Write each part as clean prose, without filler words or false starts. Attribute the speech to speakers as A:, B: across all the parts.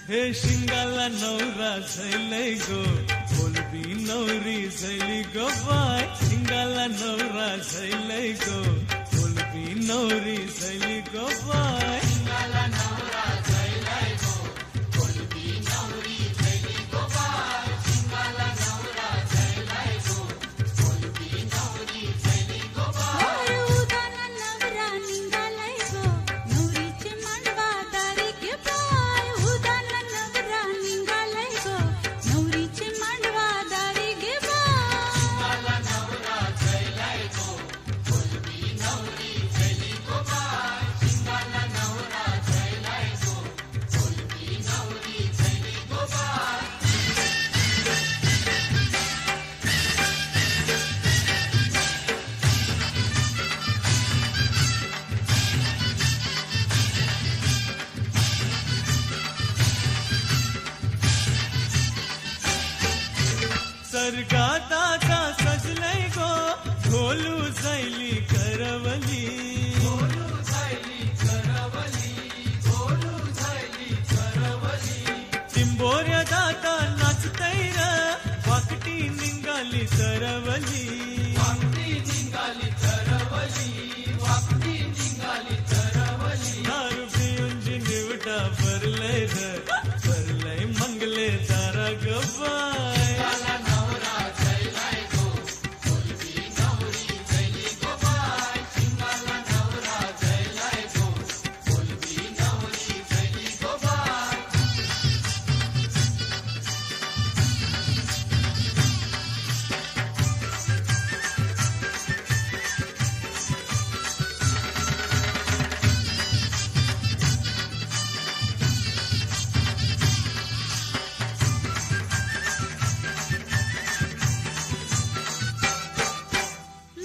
A: हे शिंगाला नवरा झैलय गो बोलबी नवरी झैली गो बाय शिंगाला नवरा झैलय गो बोलबी नवरी झैली गो बाय शिंगाला नवरा झैलय गो बोलबी नवरी झैली गो बाय शिंगाला नवरा झैलय गो बोलबी नवरी झैली गो बाय
B: उदाना नवरा निघालाय गो नवरीचे मांडवा दारी गे बाय उदाना नवरा निघालाय गो नवरीचे मांडवा दारी गे बाय
A: शिंगाला नवरा झैलय गो बोलबी नवरी झैली गो बाय शिंगाला नवरा झैलय गो बोलबी नवरी झैली गो बाय स्वर्गात आता सजलय गो ढोलू झैली करवली ढोलू झैली करवली ढोलू झैली करवली चिंबोऱ्या दाता नाचतय र वाकटी निघाली तरवली वाकटी निघाली तरवली वाकटी निघाली तरवली दारू पिऊंची निवटा भरलय र भरलय मंगले तारा गबाय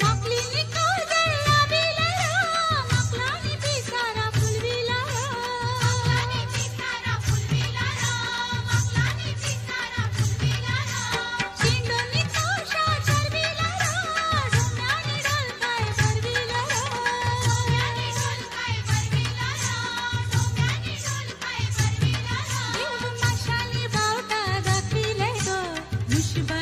B: मकलीनी काजळला बिलरा मकलानी पिसारा फुलविला मकलानी पिसारा फुलविला मकलानी पिसारा फुलविला शिंडोनी कोशा चरविला डोंगरानी डोलकाय भरविला डोंगरानी डोलकाय भरविला डोंगरानी डोलकाय भरविला देव माशानी बावटा दाखविले गो मुशबा